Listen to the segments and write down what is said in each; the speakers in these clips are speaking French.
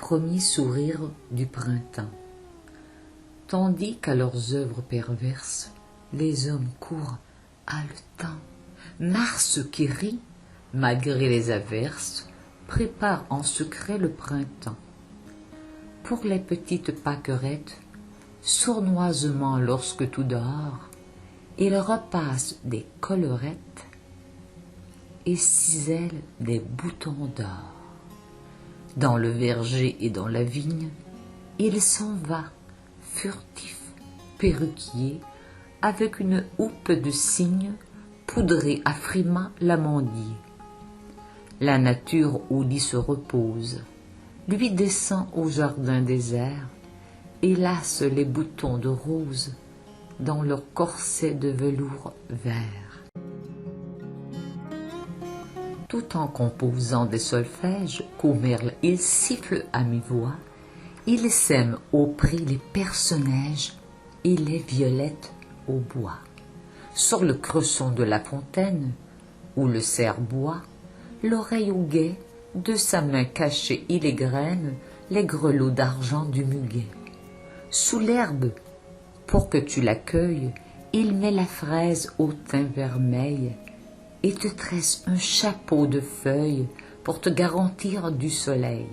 premiers sourires du printemps. Tandis qu'à leurs œuvres perverses, les hommes courent haletants. Mars qui rit, malgré les averses, prépare en secret le printemps. Pour les petites pâquerettes, sournoisement lorsque tout dort, il repasse des collerettes et cisèle des boutons d'or. Dans le verger et dans la vigne, il s'en va, furtif, perruquier, avec une houppe de cygne poudrée à frimas l'amandier. La nature au lit se repose, lui descend au jardin désert, et lasse les boutons de rose dans leur corset de velours vert. Tout en composant des solfèges qu'au merle il siffle à mi-voix, il sème au prix les personnages et les violettes au bois. Sur le cresson de la fontaine, où le cerf boit, l'oreille au guet, de sa main cachée il égrène les grelots d'argent du muguet. Sous l'herbe, pour que tu l'accueilles, il met la fraise au teint vermeil et te tresse un chapeau de feuilles pour te garantir du soleil.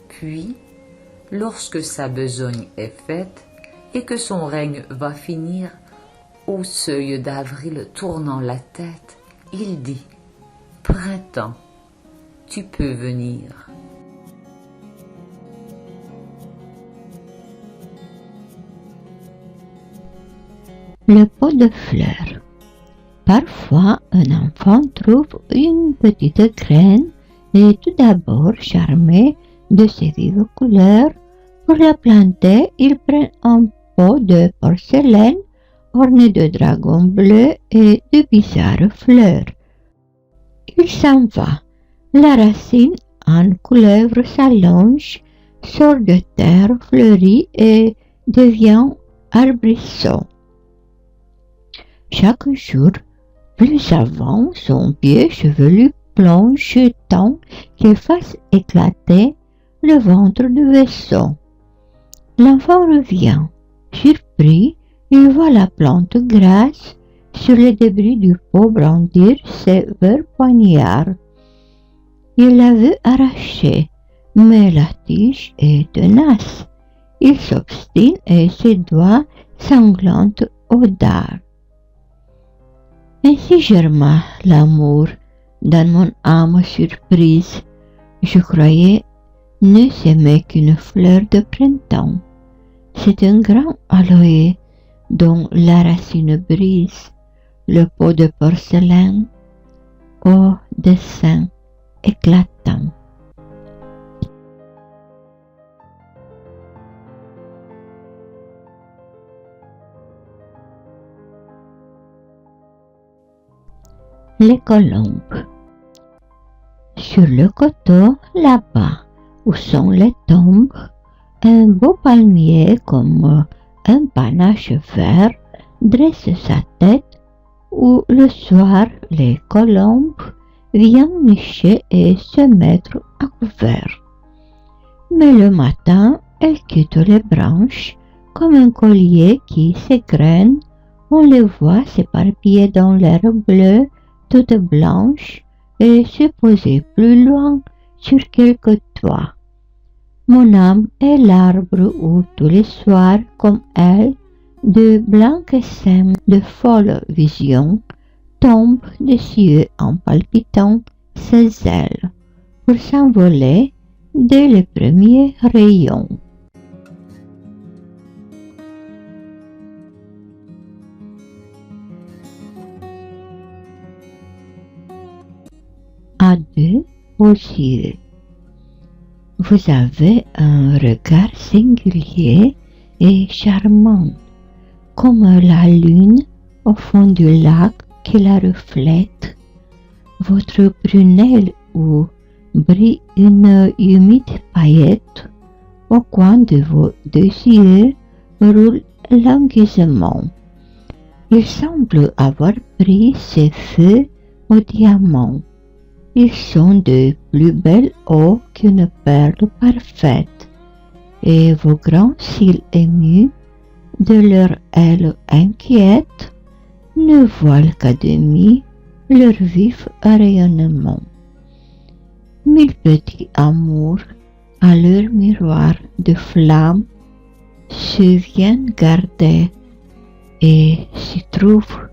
Puis, lorsque sa besogne est faite et que son règne va finir, au seuil d'avril tournant la tête, il dit « Printemps, tu peux venir ». Le pot de fleurs. Parfois, un enfant trouve une petite graine et tout d'abord, charmé de ses vives couleurs, pour la planter, il prend un pot de porcelaine orné de dragons bleus et de bizarres fleurs. Il s'en va. La racine en couleuvre s'allonge, sort de terre fleurie et devient arbrisseau. Chaque jour, plus avant, son pied chevelu plonge tant qu'il fasse éclater le ventre du vaisseau. L'enfant revient. Surpris, il voit la plante grasse sur les débris du pot brandir ses verts poignards. Il la veut arracher, mais la tige est tenace. Il s'obstine et ses doigts sanglantent au dard. Ainsi germa l'amour dans mon âme surprise. Je croyais ne s'aimer qu'une fleur de printemps. C'est un grand aloe dont la racine brise le pot de porcelaine au dessin éclatant. Les colombes. Sur le coteau, là-bas, où sont les tombes, un beau palmier comme un panache vert dresse sa tête, où le soir les colombes viennent nicher et se mettre à couvert. Mais le matin, elles quittent les branches comme un collier qui s'égrène. On les voit s'éparpiller dans l'herbe bleue toute blanche et se poser plus loin sur quelques toits. Mon âme est l'arbre où tous les soirs, comme elle, de blancs sèmes de folles visions tombent des cieux en palpitant ses ailes pour s'envoler dès les premiers rayons. À deux aux yeux. Vous avez un regard singulier et charmant, comme la lune au fond du lac qui la reflète. Votre prunelle où brille une humide paillette, au coin de vos deux yeux roule languisement. Il semble avoir pris ses feux au diamant. Ils sont de plus belle eau qu'une perle parfaite. et vos grands cils émus, de leurs ailes inquiètes, ne voilent qu'à demi leur vif rayonnement. Mille petits amours, à leur miroir de flamme, se viennent garder et s'y trouvent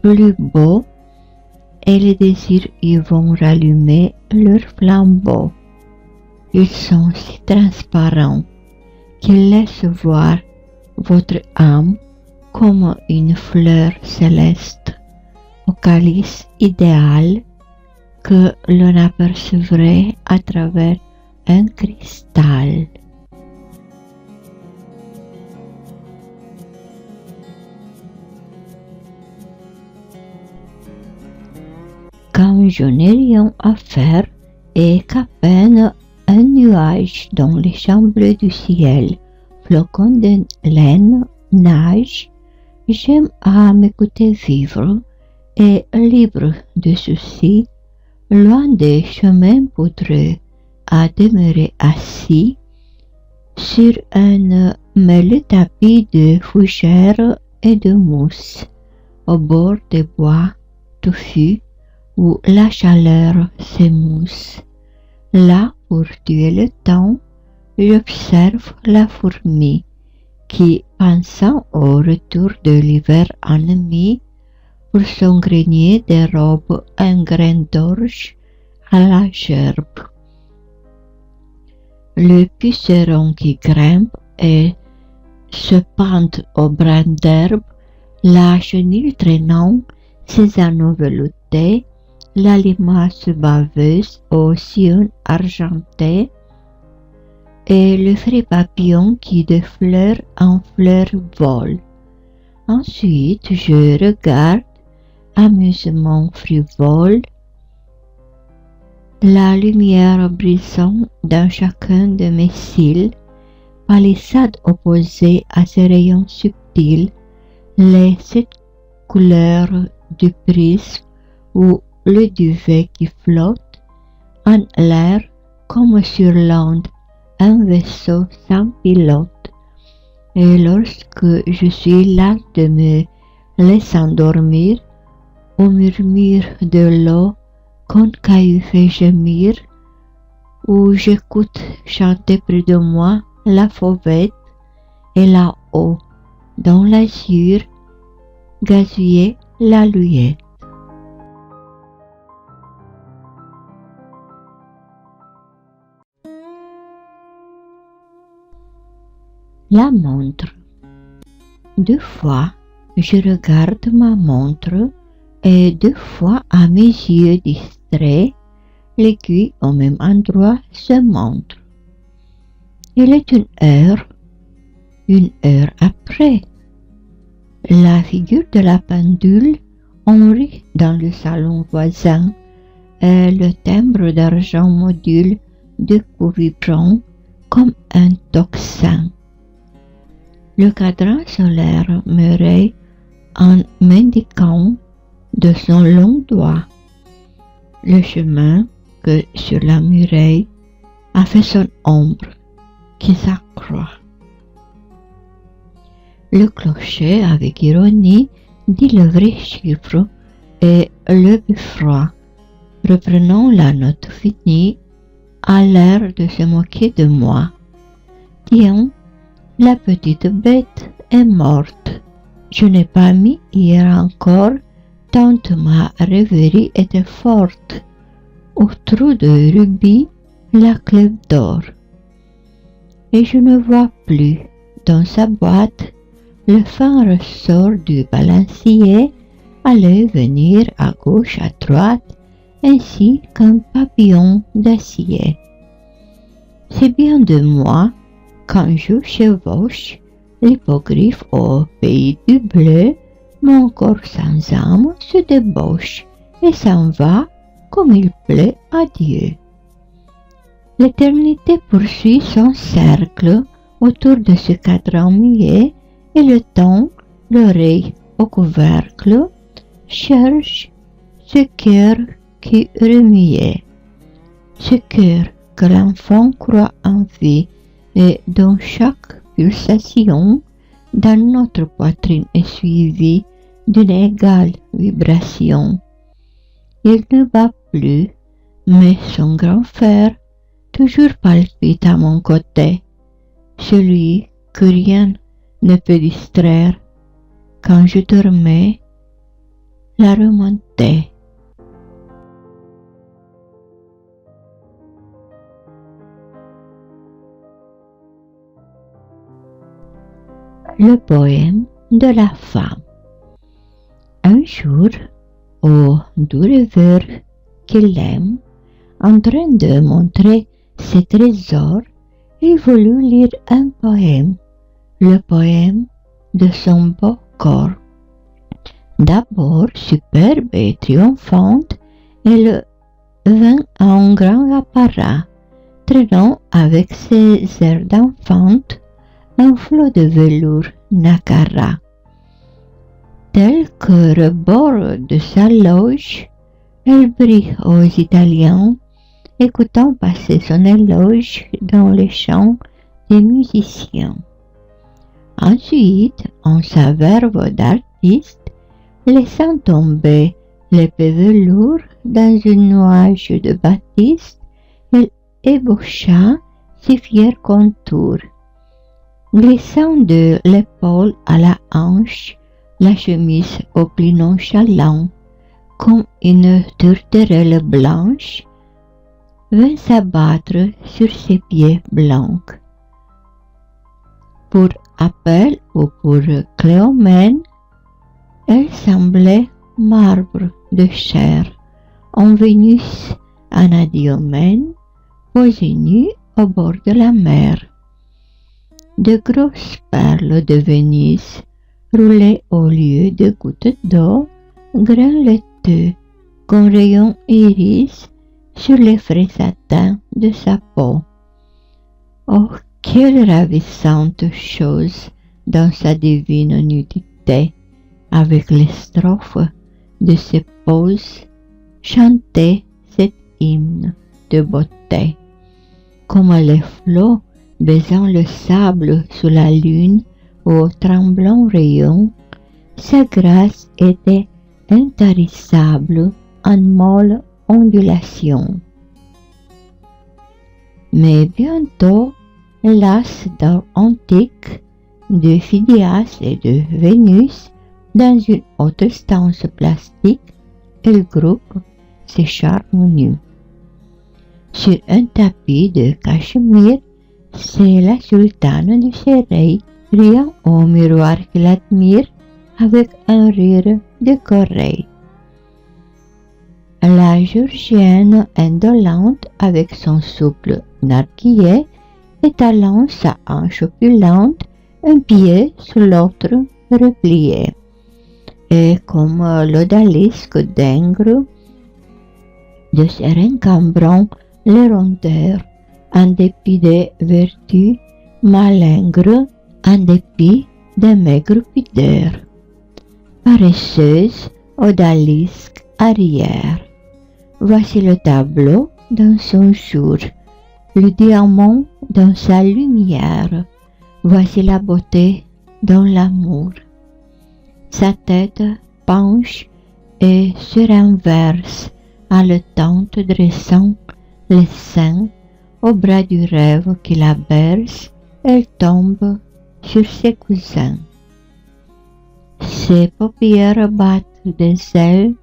plus beaux, et les désirs y vont rallumer leurs flambeaux. Ils sont si transparents qu'ils laissent voir votre âme comme une fleur céleste au calice idéal que l'on apercevrait à travers un cristal. Quand je n'ai rien à faire et qu'à peine un nuage dans les champs bleus du ciel, flocons de laine, nage, j'aime à m'écouter vivre et libre de soucis, loin des chemins poudreux, à demeurer assis sur un mêlé tapis de fougères et de mousse, au bord des bois touffus où la chaleur s'émousse. Là, pour tuer le temps, j'observe la fourmi qui, pensant au retour de l'hiver ennemi, pour son grenier dérobe un grain d'orge à la gerbe. Le puceron qui grimpe et se pente au brin d'herbe, la chenille traînant ses anneaux veloutés, la limace baveuse aux sillons argentés, et le frais papillon qui de fleur en fleur vole. Ensuite, je regarde, amusement frivole, la lumière brisant dans chacun de mes cils, palissade opposée à ces rayons subtils, les 7 couleurs du prisme ou le duvet qui flotte en l'air comme sur l'onde, un vaisseau sans pilote. Et lorsque je suis là de me laisser endormir, au murmure de l'eau qu'un caillou fait gémir, où j'écoute chanter près de moi la fauvette, et là-haut, dans l'azur, gazouiller l'alouette. La montre. 2 fois, je regarde ma montre et 2 fois à mes yeux distraits, l'aiguille au même endroit se montre. Il est 1 heure après. La figure de la pendule enrit dans le salon voisin et le timbre d'argent module 2 coups vibrants comme un tocsin. Le cadran solaire me raye en m'indiquant de son long doigt le chemin que sur la muraille a fait son ombre qui s'accroît. Le clocher, avec ironie, dit le vrai chiffre et le beffroi, reprenant la note finie, a l'air de se moquer de moi. Tiens, la petite bête est morte. Je n'ai pas mis hier encore, tant ma rêverie était forte. Au trou de rubis, la clé d'or. Et je ne vois plus, dans sa boîte, le fin ressort du balancier aller venir à gauche, à droite, ainsi qu'un papillon d'acier. C'est bien de moi quand je chevauche l'hippogriffe au pays du bleu, mon corps sans âme se débauche et s'en va comme il plaît à Dieu. L'éternité poursuit son cercle autour de ce cadran muet et le temps, l'oreille au couvercle, cherche ce cœur qui remuait, ce cœur que l'enfant croit en vie et dont chaque pulsation dans notre poitrine est suivie d'une égale vibration. Il ne bat plus, mais son grand frère toujours palpite à mon côté, celui que rien ne peut distraire. Quand je dormais, la remontait. Le poème de la femme. Un jour, au doux rêveur qu'il aime, en train de montrer ses trésors, il voulut lire un poème, le poème de son beau corps. D'abord superbe et triomphante, elle vint en grand apparat, traînant avec ses airs d'enfante un flot de velours nacara. Tel que rebord de sa loge, elle brille aux Italiens, écoutant passer son éloge dans les chants des musiciens. Ensuite, en sa verve d'artiste, laissant tomber l'épais velours dans un nuage de batiste, elle ébaucha ses fiers contours. Glissant de l'épaule à la hanche, la chemise au pli nonchalant, comme une tourterelle blanche, vint s'abattre sur ses pieds blancs. Pour Appel ou pour Cléomène, elle semblait marbre de chair, en Vénus Anadyomène, posée nue au bord de la mer. De grosses perles de Venise roulaient au lieu de gouttes d'eau, grains laiteux, comme rayons iris sur les frais satins de sa peau. Oh, quelle ravissante chose dans sa divine nudité, avec les strophes de ses poses, chantait cet hymne de beauté. Comme les flots baisant le sable sous la lune aux tremblants rayons, sa grâce était intarissable en molle ondulation. Mais bientôt, las d'or antique, de Phidias et de Vénus, dans une autre stance plastique, elle groupe ses charmes nus. Sur un tapis de cachemire, c'est la sultane du Sérail, riant au miroir qui l'admire avec un rire décoré. La Georgienne indolente avec son souple narguilé, étalant sa hanche opulente, un pied sur l'autre replié. Et comme l'odalisque d'Ingres, de ses reins cambrant les rondeurs, en dépit des vertus malingres, en dépit des maigres pudeurs. Paresseuse, odalisque, arrière. Voici le tableau dans son jour, le diamant dans sa lumière. Voici la beauté dans l'amour. Sa tête penche et se renverse, haletante dressant les seins au bras du rêve qui la berce, elle tombe sur ses cousins. Ses paupières battent des ailes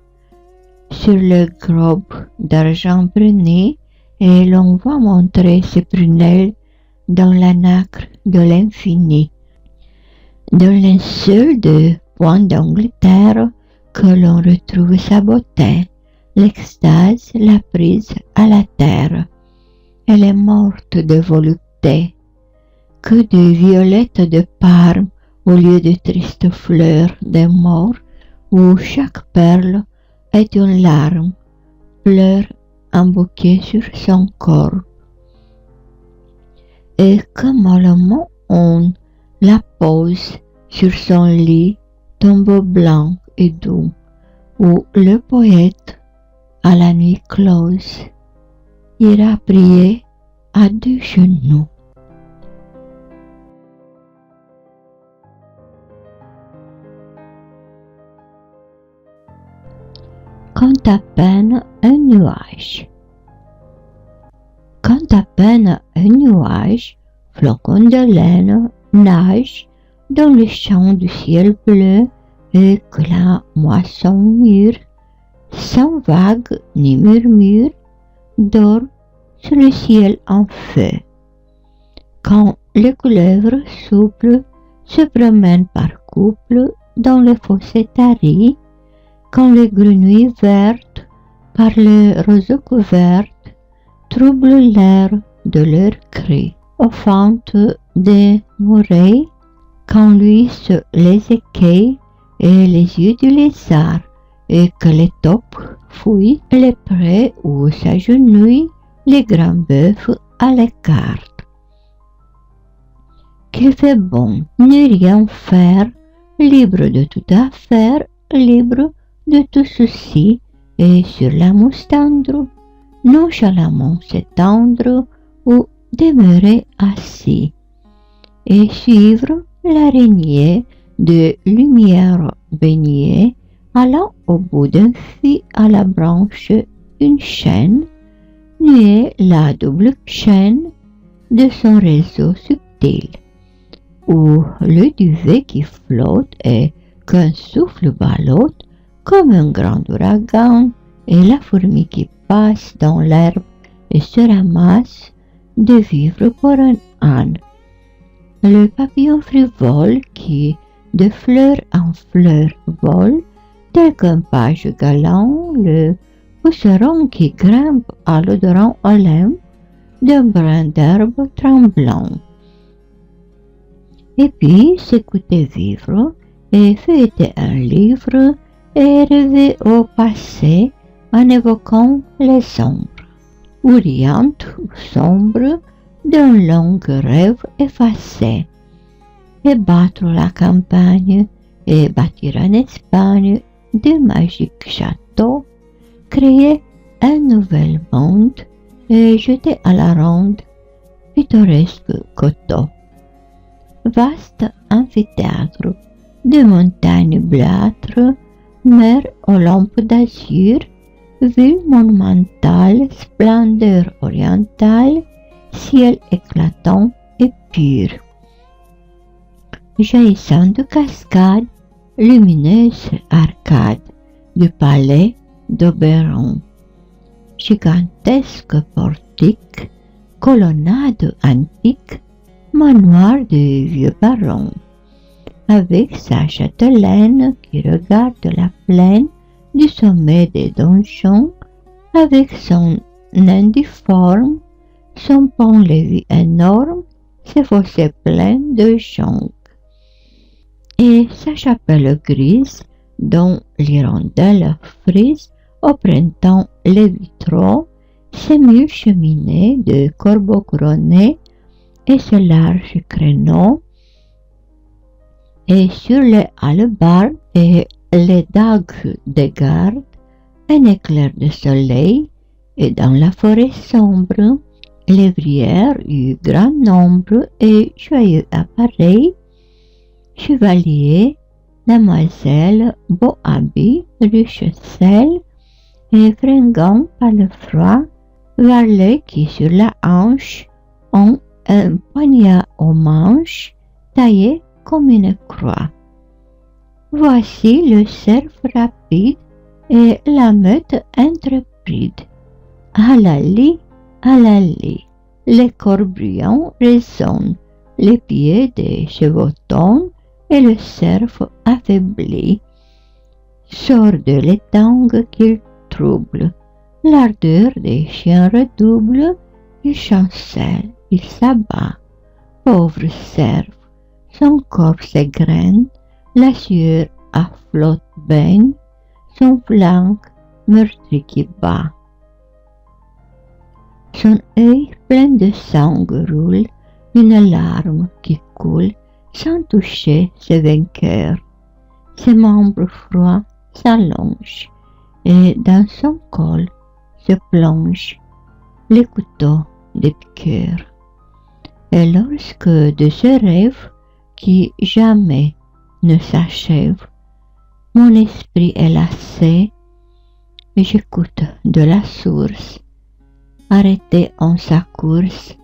sur le globe d'argent bruné et l'on voit montrer ses prunelles dans la nacre de l'infini. Dans les linceul de points d'Angleterre que l'on retrouve sa beauté, l'extase l'a prise à la terre. Elle est morte de volupté, que de violettes de Parme au lieu de tristes fleurs des morts, où chaque perle est une larme, pleure un bouquet sur son corps. Et que mollement on la pose sur son lit, tombeau blanc et doux, où le poète, à la nuit close, ira prier à deux genoux. quand à peine un nuage. Quand à peine un nuage, flocon de laine, nage dans le champ du ciel bleu et que la moisson mûre, sans vague ni murmure, dort sur le ciel en feu. Quand les couleuvres souples se promènent par couple dans les fossés taris, quand les grenouilles vertes, par les roseaux couvertes, troublent l'air de leurs cris, aux fentes des moreilles, quand luisent les écailles et les yeux du lézard, et que les taupes fouillent les prés où s'agenouillent les grands bœufs à l'écart. Qu'il fait bon ne rien faire, libre de toute affaire, libre de tout souci, et sur la mousse tendre, nonchalamment s'étendre ou demeurer assis, et suivre l'araignée de lumière baignée, allant au bout d'un fil à la branche une chaîne, nuer la double chaîne de son réseau subtil, où le duvet qui flotte et qu'un souffle ballotte comme un grand ouragan, et la fourmi qui passe dans l'herbe et se ramasse de vivre pour un âne. Le papillon frivole qui, de fleur en fleur, vole, tel qu'un page galant, le puceron qui grimpe à l'odorant olympe d'un brin d'herbe tremblant. Et puis s'écouter vivre et feuilleter un livre et rêver au passé en évoquant les ombres, ouriantes ou sombres d'un long rêve effacé, et battre la campagne et bâtir en Espagne de magiques châteaux, créer un nouvel monde et jeter à la ronde pittoresque coteaux. Vaste amphithéâtre de montagnes bleuâtres, mer aux lampes d'azur, vue monumentale, splendeur orientale, ciel éclatant et pur. Jaillissant de cascades, lumineuse arcade du palais d'Oberon. Gigantesque portique, colonnade antique, manoir de vieux baron, avec sa châtelaine qui regarde la plaine du sommet des donjons, avec son nain difforme, son pont-levis énorme, ses fossés pleins de joncs, et sa chapelle grise, dont l'hirondelle frise au printemps les vitraux, ses mille cheminées de corbeaux couronnés, et ce large créneau, et sur les hallebardes et les dagues des gardes, un éclair de soleil, et dans la forêt sombre, lévrières eu grand nombre et joyeux appareils, chevaliers, demoiselles, beaux habits, riches selles, et fringants par le froid, varlets qui sur la hanche ont un poignard aux manches taillé comme une croix. Voici le cerf rapide et la meute intrépide. Halali, halali, les corps brillants résonnent, les pieds des chevaux tonnent et le cerf affaibli sort de l'étang qu'il trouble. L'ardeur des chiens redouble, il chancelle, il s'abat. Pauvre cerf, son corps s'égrène, la sueur à flotte baigne, son flanc meurtri qui bat. Son œil plein de sang roule, une larme qui coule sans toucher ses vainqueurs. Ses membres froids s'allongent et dans son col se plongent les couteaux des piqûres. Et lorsque de ce rêve qui jamais ne s'achève, mon esprit est lassé, j'écoute de la source, arrêté en sa course,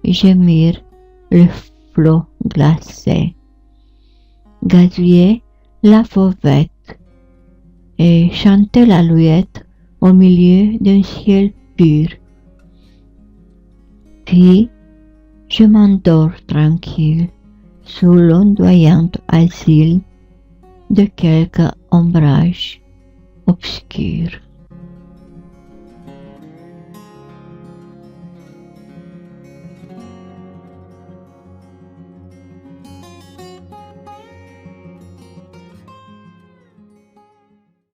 gémir le flot glacé, gazouiller la fauvette et chanter l'alouette au milieu d'un ciel pur. Puis, je m'endors tranquille sous l'ondoyant asile de quelque ombrage obscur.